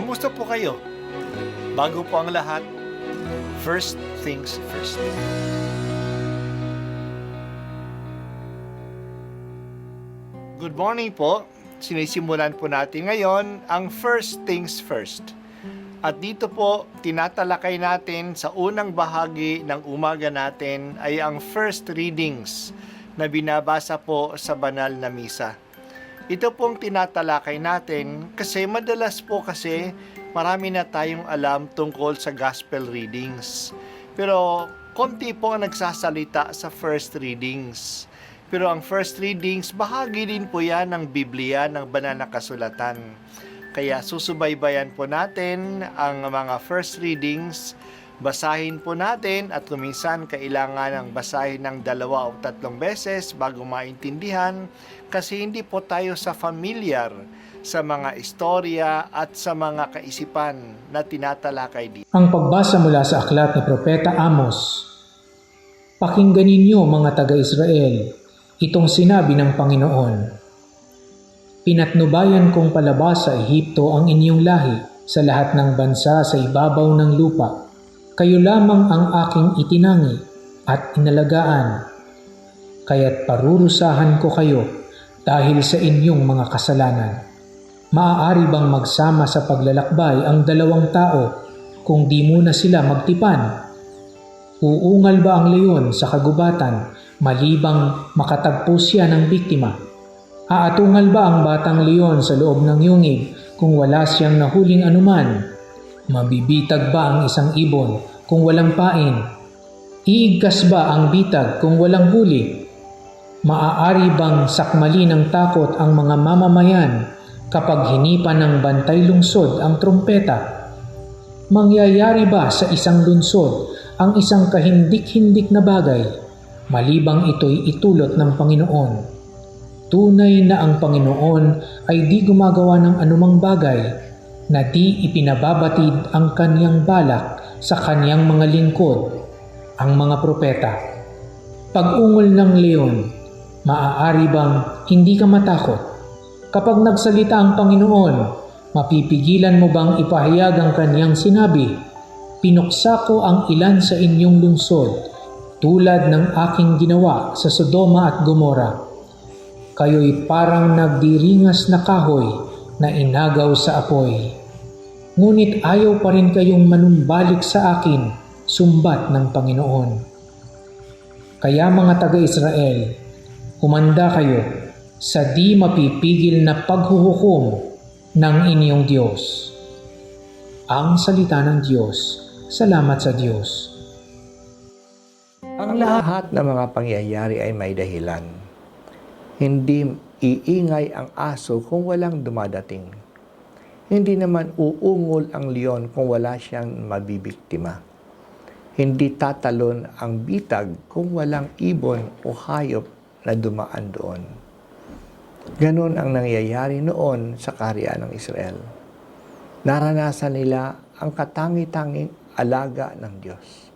Kamusta po kayo? Bago po ang lahat, first things first. Good morning po. Sinisimulan po natin ngayon ang first things first. At dito po, tinatalakay natin sa unang bahagi ng umaga natin ay ang first readings na binabasa po sa banal na misa. Ito pong tinatalakay natin kasi madalas po kasi marami na tayong alam tungkol sa gospel readings. Pero konti po ang nagsasalita sa first readings. Pero ang first readings, bahagi din po yan ng Biblia, ng banal na kasulatan. Kaya susubaybayan po natin ang mga first readings, basahin po natin at kuminsan kailangan ng basahin ng 2 o 3 beses bago maintindihan kasi hindi po tayo sa familiar sa mga istorya at sa mga kaisipan na tinatalakay dito. Ang pagbasa mula sa aklat ni Propeta Amos. Pakinggan ninyo mga taga-Israel, itong sinabi ng Panginoon. Pinatnubayan kong palabas sa Ehipto ang inyong lahi sa lahat ng bansa sa ibabaw ng lupa. Kayo lamang ang aking itinangi at inalagaan. Kaya't parurusahan ko kayo dahil sa inyong mga kasalanan. Maaari bang magsama sa paglalakbay ang 2 tao kung di muna sila magtipan? Uungal ba ang leon sa kagubatan malibang makatagpo siya ng biktima? Aatungal ba ang batang leon sa loob ng yungib kung wala siyang nahuling anuman? Mabibitag ba ang isang ibon kung walang pain? Iigkas ba ang bitag kung walang huli? Maaari bang sakmali ng takot ang mga mamamayan kapag hinipan ng bantay lungsod ang trumpeta? Mangyayari ba sa isang lungsod ang isang kahindik-hindik na bagay, malibang ito'y itulot ng Panginoon? Tunay na ang Panginoon ay di gumagawa ng anumang bagay na di ipinababatid ang kanyang balak sa kanyang mga lingkod, ang mga propeta. Pag-ungol ng leon, maaari bang hindi ka matakot? Kapag nagsalita ang Panginoon, mapipigilan mo bang ipahayag ang kanyang sinabi? Pinuksa ko ang ilan sa inyong lungsod, tulad ng aking ginawa sa Sodoma at Gomora. Kayo'y parang nagdiringas na kahoy na inagaw sa apoy. Ngunit ayaw pa rin kayong manumbalik sa akin, sumbat ng Panginoon. Kaya mga taga-Israel, humanda kayo sa di mapipigil na paghuhukom ng inyong Diyos. Ang salita ng Diyos. Salamat sa Diyos. Ang lahat ng mga pangyayari ay may dahilan. Hindi iingay ang aso kung walang dumadating. Hindi naman uungol ang leon kung wala siyang mabibiktima. Hindi tatalon ang bitag kung walang ibon o hayop na dumaan doon. Ganon ang nangyayari noon sa kaharian ng Israel. Naranasan nila ang katangi-tanging alaga ng Diyos.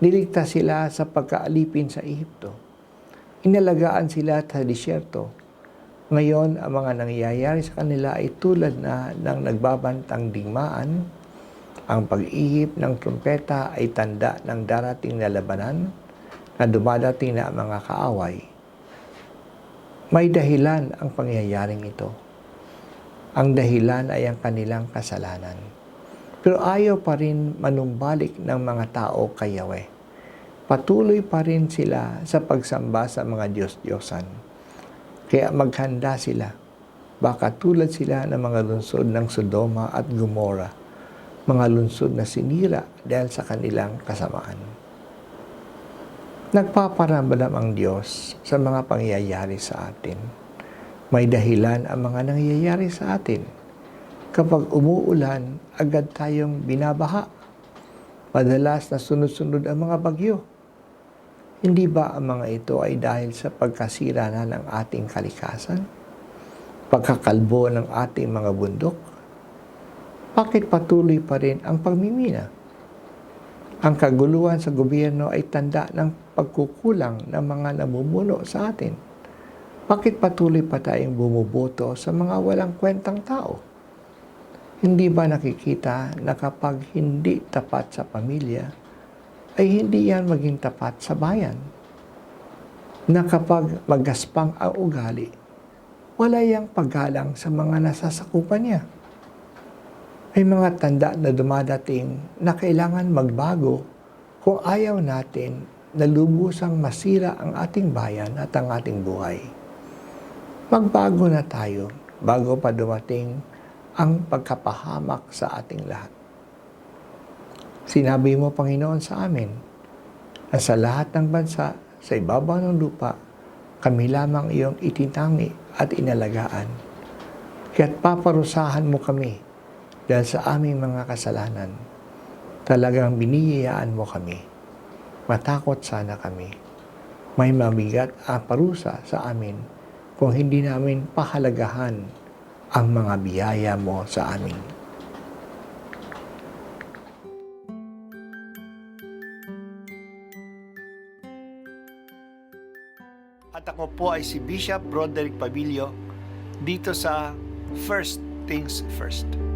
Niligtas sila sa pagkaalipin sa Ehipto. Inalagaan sila sa disyerto. Ngayon, ang mga nangyayari sa kanila ay tulad na ng nagbabantang digmaan. Ang pag-ihip ng trumpeta ay tanda ng darating na labanan na dumadating na mga kaaway. May dahilan ang pangyayaring ito. Ang dahilan ay ang kanilang kasalanan. Pero ayaw pa rin manumbalik ng mga tao kay Yahweh. Patuloy pa rin sila sa pagsamba sa mga Diyos-Diyosan. Kaya maghanda sila. Baka tulad sila ng mga lungsod ng Sodoma at Gomora, mga lungsod na sinira dahil sa kanilang kasamaan. Nagpaparamdam ang Diyos sa mga pangyayari sa atin. May dahilan ang mga nangyayari sa atin. Kapag umuulan, agad tayong binabaha. Madalas na sunod-sunod ang mga bagyo. Hindi ba ang mga ito ay dahil sa pagkasira na ng ating kalikasan? Pagkakalbo ng ating mga bundok? Bakit patuloy pa rin ang pagmimina? Ang kaguluhan sa gobyerno ay tanda ng pagkukulang ng mga namumuno sa atin. Bakit patuloy pa tayong bumuboto sa mga walang kwentang tao? Hindi ba nakikita na kapag hindi tapat sa pamilya, ay hindi yan maging tapat sa bayan? Na kapag magaspang ang ugali, wala yang paggalang sa mga nasasakupan niya. May mga tanda na dumadating na kailangan magbago kung ayaw natin na lubusang masira ang ating bayan at ang ating buhay. Magbago na tayo bago pa dumating ang pagkapahamak sa ating lahat. Sinabi mo, Panginoon, sa amin na sa lahat ng bansa, sa ibabaw ng lupa, kami lamang iyong itinangi at inalagaan. Kaya't paparusahan mo kami dahil sa aming mga kasalanan. Talagang biniyayaan mo kami. Matakot sana kami. May mabigat ang parusa sa amin kung hindi namin pahalagahan ang mga biyaya mo sa amin. At ako po ay si Bishop Broderick Pabilio dito sa First Things First.